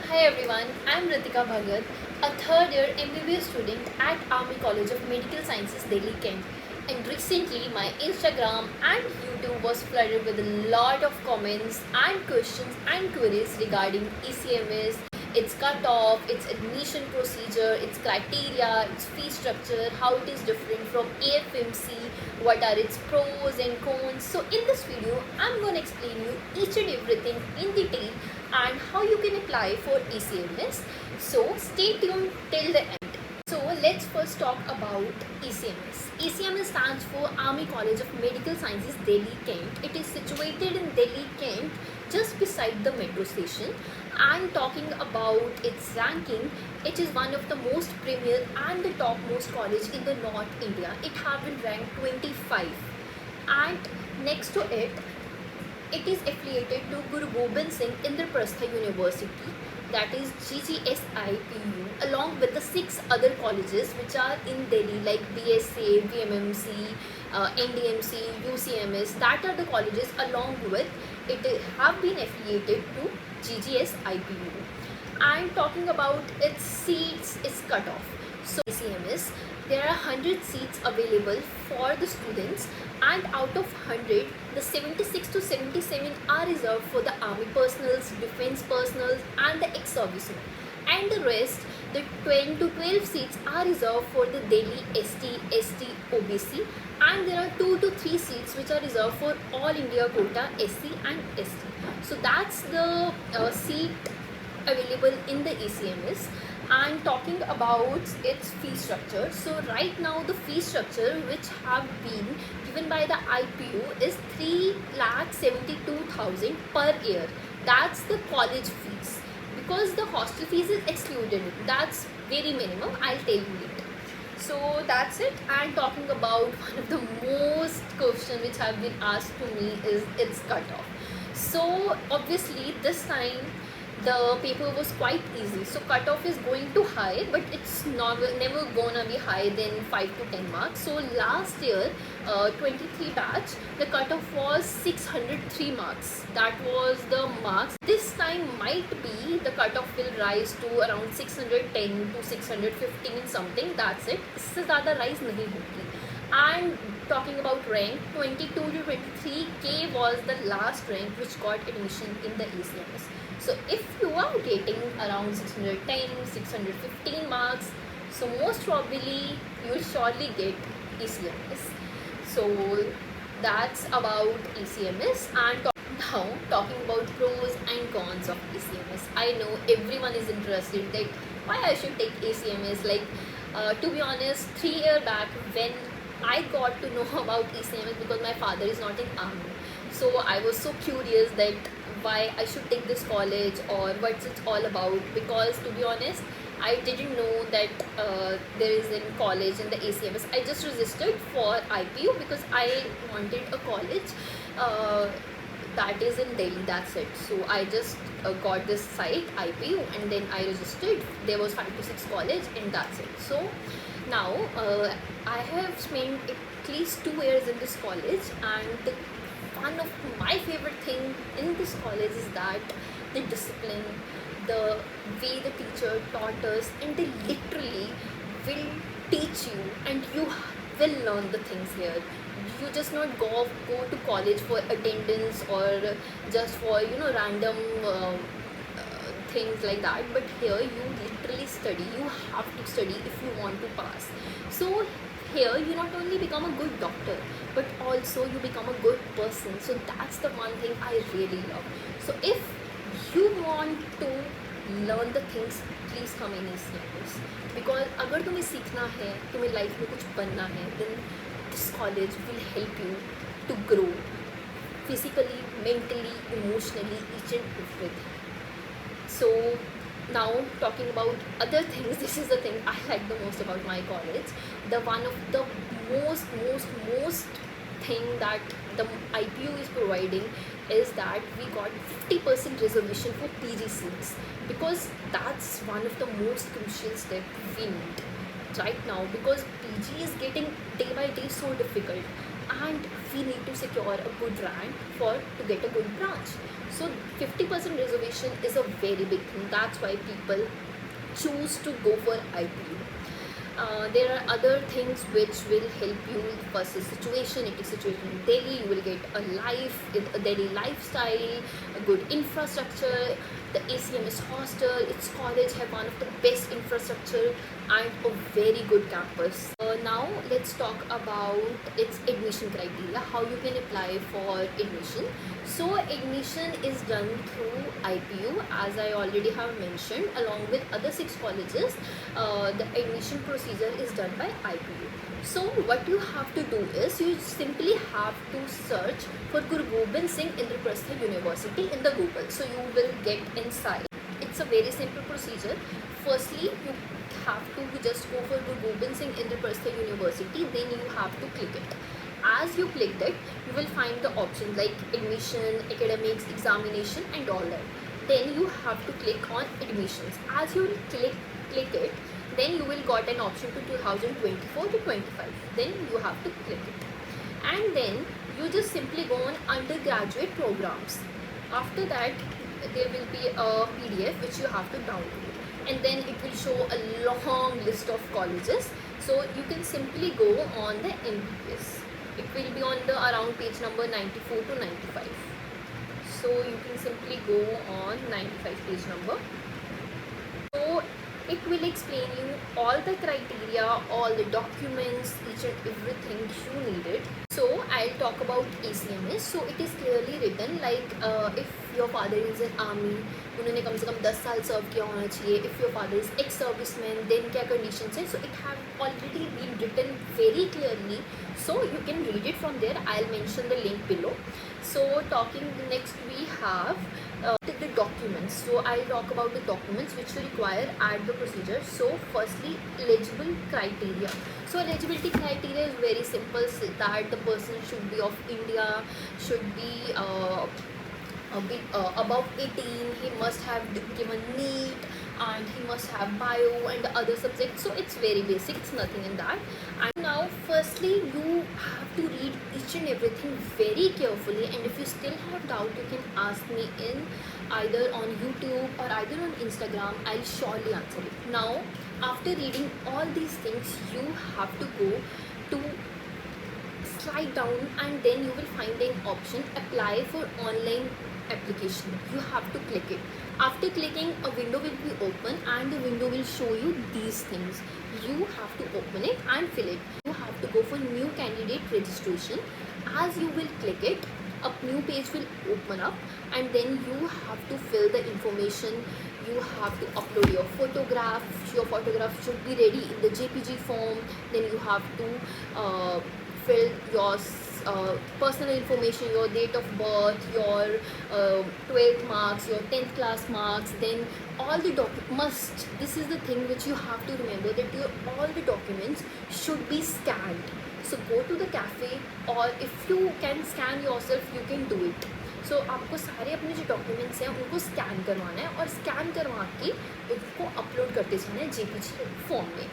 Hi everyone, I'm Ritika Bhagat, a third year MBBS student at Army College of Medical Sciences, Delhi, Kent. And recently, my Instagram and YouTube was flooded with a lot of comments and questions and queries regarding ECMS, its cutoff, its admission procedure, its criteria, its fee structure, how it is different from AFMC, what are its pros and cons. So in this video, I'm going to explain you each and everything in detail and how you can apply for ECMS. So stay tuned till the end. So let's first talk about ECMS. ECMS stands for Army College of Medical Sciences, Delhi, Kent. It is situated in Delhi, Kent, just beside the metro station. And talking about its ranking, it is one of the most premier and the topmost college in the North India. It has been ranked 25. And next to it, it is affiliated to Guru Gobind Singh Indraprastha University, that is GGSIPU, along with the 6 other colleges which are in Delhi like BSA, VMMC, NDMC, UCMS. That are the colleges along with it have been affiliated to GGSIPU. And talking about its seats, its cutoff. So ECMS, there are 100 seats available for the students, and out of 100, the 76 to 77 are reserved for the army personals, defense personals, and the ex-servicemen. And the rest, the 10 to 12 seats are reserved for the Delhi ST, OBC, and there are 2 to 3 seats which are reserved for all India quota SC and ST. So that's the seat available in the ECMS. And talking about its fee structure, so right now the fee structure which have been given by the IPU is 3,72,000 per year. That's the college fees, because the hostel fees is excluded. That's very minimum, I'll tell you later. So that's it. And talking about one of the most questions which have been asked to me is its cutoff. So obviously this time the paper was quite easy, so cutoff is going to high, but it's never gonna be high than 5 to 10 marks. So last year 23 batch, the cutoff was 603 marks. That was the marks. This time might be the cutoff will rise to around 610 to 615 something. That's it. इससे ज़्यादा rise नहीं होगी. And talking about rank, 22 to 23K was the last rank which got admission in the ECMS. So if you are getting around 610, 615 marks, so most probably you will surely get ECMS. So that's about ECMS. And now talking about pros and cons of ECMS. I know everyone is interested that why I should take ECMS. Like to be honest, 3 years back when I got to know about ECMS, because my father is not in army, so I was so curious that why I should take this college or what's it all about. Because to be honest, I didn't know that there is a college in the ECMS. I just registered for IPU because I wanted a college that is in Delhi. That's it. So I just got this site IPU, and then I registered. There was 5 to 6 college, and that's it. So now I have spent at least 2 years in this college, and one of my favorite thing in this college is that the discipline, the way the teacher taught us, and they literally will teach you and you will learn the things here. You just not go to college for attendance or just for random things like that, but here you literally study. You have to study if you want to pass. So here you not only become a good doctor, but also you become a good person. So that's the one thing I really love. So if you want to learn the things, please come in ECMS. Because अगर तुम्हें सीखना है, तुम्हें life में कुछ बनना है, then this college will help you to grow physically, mentally, emotionally, each and everything. So now talking about other things, this is the thing I like the most about my college. The one of the most thing that the IPU is providing is that we got 50% reservation for PG seats, because that's one of the most crucial step we need right now, because PG is getting day by day so difficult. and we need to secure a good rank to get a good branch. So 50% reservation is a very big thing. That's why people choose to go for IPU. There are other things which will help you. First is situation. If it's situation in Delhi, you will get a Delhi lifestyle, a good infrastructure. The ACMS hostel, its college have one of the best infrastructure and a very good campus. Now let's talk about its admission criteria, how you can apply for admission. So admission is done through IPU, as I already have mentioned. Along with other 6 colleges, the admission procedure is done by IPU. So what you have to do is you simply have to search for Guru Gobind Singh Indraprastha University in the Google. So you will get inside. It's a very simple procedure. Firstly, you have to just go for Guru Gobind Singh Indraprastha University. Then you have to click it. As you click that, you will find the options like admission, academics, examination and all that. Then you have to click on admissions. As you click it, then you will got an option to 2024 to 25. Then you have to click it. And then you just simply go on undergraduate programs. After that, there will be a PDF which you have to download. And then it will show a long list of colleges. So you can simply go on the MBBS. It will be on the around page number 94 to 95. So you can simply go on 95 page number. So it will explain you all the criteria, all the documents, each and everything you needed. So I'll talk about ACMS. So it is clearly written like if your father is in army, उन्होंने कम से कम 10 साल सर्व किया होना चाहिए. If your father is ex-serviceman, then क्या conditions है. So it have already been written very clearly. So you can read it from there. I'll mention the link below. So talking next, we have the documents. So I'll talk about the documents which you require at the procedure. So firstly, eligible criteria. So eligibility criteria is very simple, so that the person should be of India, should be above 18, he must have given NEET, and he must have bio and other subjects. So it's very basic, it's nothing in that. And now firstly, you have to read each and everything very carefully, and if you still have doubt, you can ask me in either on YouTube or either on Instagram. I'll surely answer it. Now after reading all these things, you have to go to slide down, and then you will find an option apply for online application. You have to click it. After clicking, a window will be open, and the window will show you these things. You have to open it and fill it. You have to go for new candidate registration. As you will click it, a new page will open up, and then you have to fill the information. You have to upload your photograph. Your photograph should be ready in the JPG form. Then you have to fill your personal information, your date of birth, your 12th marks, your 10th class marks. Then all the documents, this is the thing which you have to remember, that all the documents should be scanned. So go to the cafe, or if you can scan yourself, you can do it. So आपको सारे अपने जो documents हैं उनको scan करवाना है, और scan करवा के उसको अपलोड करते जाना है JPG फॉर्म में.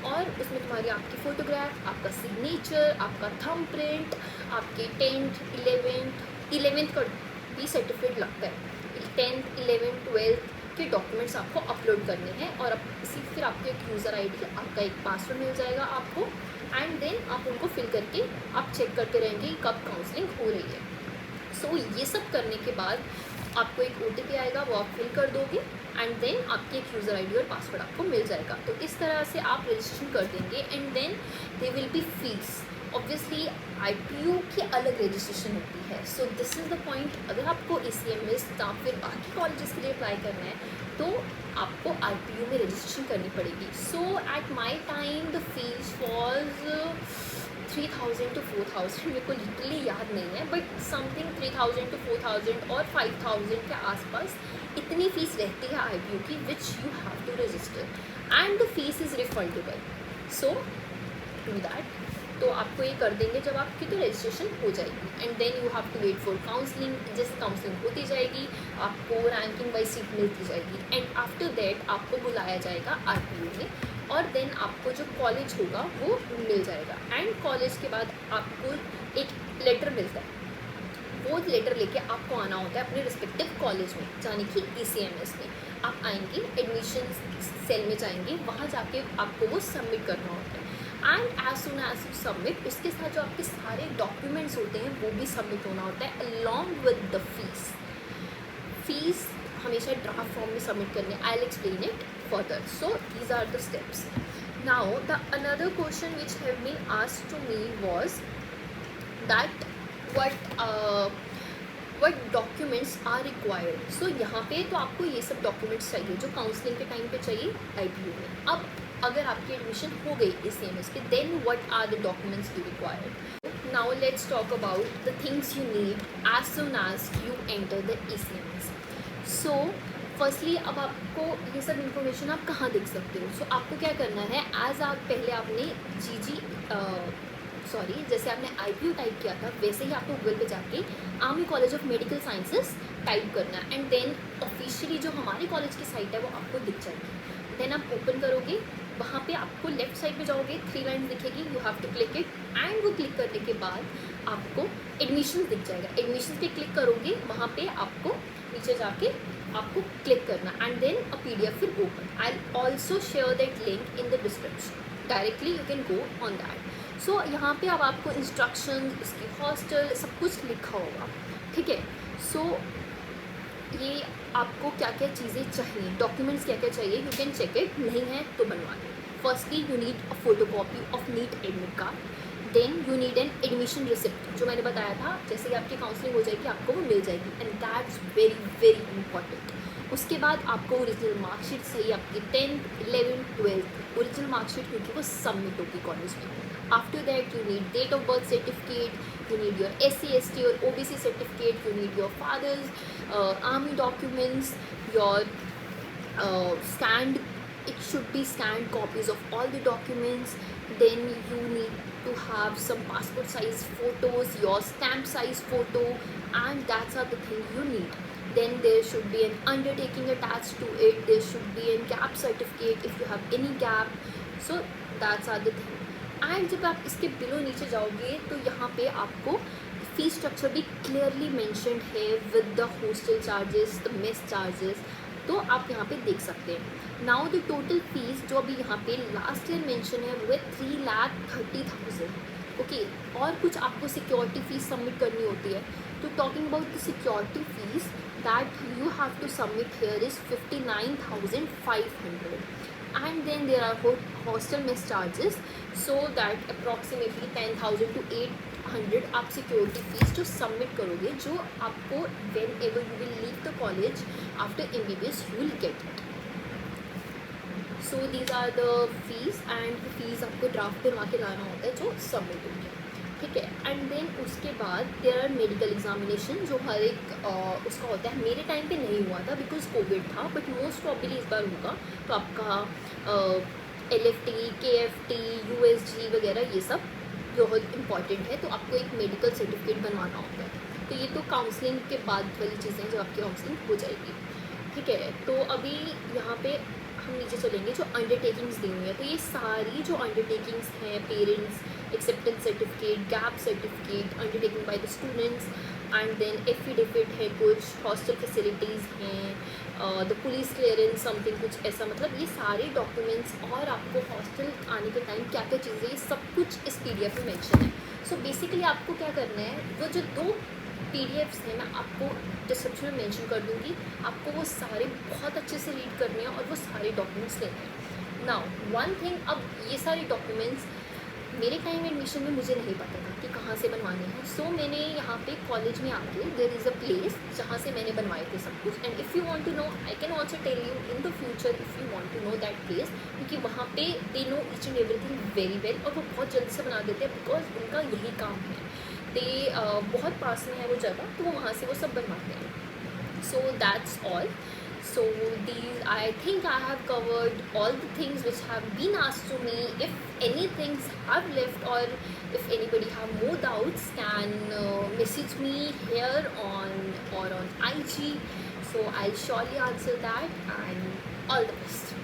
और उसमें तुम्हारी आपकी फ़ोटोग्राफ, आपका सिग्नेचर, आपका थंब प्रिंट, आपके 10th 11th का भी सर्टिफिकेट लगता है. 10th 11th 12th के डॉक्यूमेंट्स आपको अपलोड करने हैं, और फिर आपको एक यूज़र ID, आपका एक पासवर्ड मिल जाएगा आपको, एंड देन आप उनको फिल करके आप चेक करते रहेंगे कब काउंसलिंग हो रही है. सो ये सब करने के बाद आपको एक OTP आएगा, वो आप फिल कर दोगे, एंड देन आपकी एक यूज़र ID और पासवर्ड आपको मिल जाएगा. तो इस तरह से आप रजिस्ट्रेशन कर देंगे, and then they will be fees. Obviously IPU की अलग रजिस्ट्रेशन होती है. So this is the point. अगर आपको ACMS या फिर बाकी कॉलेजेस के लिए अप्लाई करना है, तो आपको IPU में रजिस्ट्रेशन करनी पड़ेगी. So at my time the fees was 3000 to 4000. मेरे को लिटरली याद नहीं है, बट समथिंग 3000 to 4000 और 5000 के आसपास इतनी फ़ीस रहती है IPU की, which you have to register, and the fees is refundable. So do that. तो आपको ये कर देंगे जब आपकी तो रजिस्ट्रेशन हो जाएगी, and then you have to wait for counselling. जैसे काउंसलिंग होती जाएगी, आपको रैंकिंग वाइज सीट मिलती जाएगी, एंड आफ्टर दैट आपको बुलाया जाएगा IPU में. और देन आपको जो कॉलेज होगा वो मिल जाएगा। एंड कॉलेज के बाद आपको एक लेटर मिलता है, वो लेटर लेके आपको आना होता है अपने रिस्पेक्टिव कॉलेज में, यानी कि ECMS में आप आएंगे, एडमिशन सेल में जाएंगे, वहाँ जाके आपको वो सबमिट करना होता है। And as soon as you submit, उसके साथ जो आपके सारे डॉक्यूमेंट्स होते हैं वो भी सबमिट होना होता है अलॉन्ग विद द फीस हमेशा ड्राफ्ट फॉर्म में सबमिट करने। I will explain it further. So these are the steps. Now the another question which have been asked to me was that what documents are required। सो यहाँ पे तो आपको ये सब डॉक्यूमेंट्स चाहिए जो काउंसलिंग के टाइम पे चाहिए IPU में। अब अगर आपकी एडमिशन हो गई ECMS के, then what are the documents you required. Now let's talk about the things you need as soon as you enter the ECMS। सो फर्स्टली अब आपको ये सब इन्फॉर्मेशन आप कहाँ देख सकते हो। सो आपको क्या करना है, एज आप पहले आपने जैसे आपने IPU टाइप किया था वैसे ही आपको गूगल पे जाके army college of medical sciences type करना है। एंड देन ऑफिशियली जो हमारे कॉलेज की साइट है वो आपको दिख जाएगी। देन आप ओपन करोगे, वहाँ पे आपको लेफ्ट साइड पे जाओगे, 3 लाइन दिखेगी, you have to click it. And वो क्लिक करने के बाद आपको एडमिशन दिख जाएगा। एडमिशन पे क्लिक करोगे, वहाँ पे आपको नीचे जाके आपको क्लिक करना and then a PDF will open. I also share that link in the description, directly you can go on that. So यहाँ पे अब आपको इंस्ट्रक्शन, इसकी हॉस्टल सब कुछ लिखा होगा, ठीक है। सो ये आपको क्या क्या चीज़ें चाहिए, डॉक्यूमेंट्स क्या क्या चाहिए, यू कैन चेक इट। नहीं है तो बनवा लो। Firstly you need a photocopy of NEET admit card. Then you need an admission receipt, जो मैंने बताया था जैसे ही आपकी काउंसलिंग हो जाएगी आपको वो मिल जाएगी, and that's very very important. उसके बाद आपको ओरिजिनल मार्कशीट चाहिए, आपकी 10th 11th 12th original marksheet, क्योंकि वो सबमिट होगी कॉलेज में। After that you need date of birth certificate, you need your SC ST or OBC certificate, you need your father's army documents, your scanned, it should be scanned copies of all the documents. Then you need to have some passport size photos, your stamp size photo, and that's are the thing you need. Then there should be an undertaking attached to it, there should be a gap certificate if you have any gap. So that's are the thing. And जब आप इसके below नीचे जाओगे तो यहाँ पे आपको fees structure भी क्लियरली मेंशन्ड है with the hostel charges, the mess charges, तो आप यहाँ पे देख सकते हैं। नाउ द टोटल फीस जो अभी यहाँ पे लास्ट ईयर मेंशन है वो है 3,30,000, ओके। और कुछ आपको सिक्योरिटी फीस सबमिट करनी होती है। तो talking about the security fees that you have to submit here is 59,500। and then there are hostel mess charges, so that approximately 10,000 to 800 आप सिक्योरिटी फीस जो सबमिट करोगे, जो आपको whenever you will leave the college after MBBS you will get it. So these are the fees, and fees आपको draft बनवा के लाना होता है जो सबमिट होगी, ठीक है। एंड देन उसके बाद देयर आर मेडिकल एग्जामिनेशन जो हर एक उसका होता है। मेरे टाइम पे नहीं हुआ था बिकॉज कोविड था, बट मोस्ट प्रॉब्ली इस बार होगा। तो आपका LFT, KFT, USG वगैरह ये सब बहुत इंपॉर्टेंट है, तो आपको एक मेडिकल सर्टिफिकेट बनवाना होता है। तो ये तो काउंसलिंग के बाद वाली चीज़ें हैं जब आपकी काउंसलिंग हो जाएगी, ठीक है। तो अभी यहाँ पे हम नीचे चलेंगे जो अंडरटेकिंग्स दी हुई है। तो ये सारी जो अंडरटेकिंग्स हैं, parents acceptance certificate, gap certificate, undertaking by the students, and then affidavit है, कुछ हॉस्टल फैसिलिटीज़ हैं, द पुलिस क्लियरेंस समथिंग कुछ ऐसा, मतलब ये सारे डॉक्यूमेंट्स और आपको हॉस्टल आने के टाइम क्या क्या चीज़ें, ये सब कुछ इस PDF में मेंशन है। सो बेसिकली आपको क्या करना है, वो जो 2 PDFs हैं मैं आपको डिस्क्रिप्शन में मेंशन कर दूँगी, आपको वो सारे बहुत अच्छे से रीड करने हैं और वो सारे डॉक्यूमेंट्स लेने हैं। नाउ वन थिंग, अब ये सारे डॉक्यूमेंट्स मेरे टाइम एडमिशन में मुझे नहीं पता था कि कहाँ से बनवाने हैं। सो मैंने यहाँ पे कॉलेज में आके देयर इज़ अ प्लेस जहाँ से मैंने बनवाए थे सब कुछ, and if you want to know I can also tell you in the future if you want to know that place, क्योंकि वहाँ पे they know each and everything very well, और वो बहुत जल्दी से बना देते हैं बिकॉज उनका यही काम है। दे बहुत पास में है वो जगह, तो वो वहाँ से वो सब बनवाते हैं। So that's all. So these, I think I have covered all the things which have been asked to me. If any things have left, or if anybody have more doubts, can message me here on IG. So I'll surely answer that, and all the best.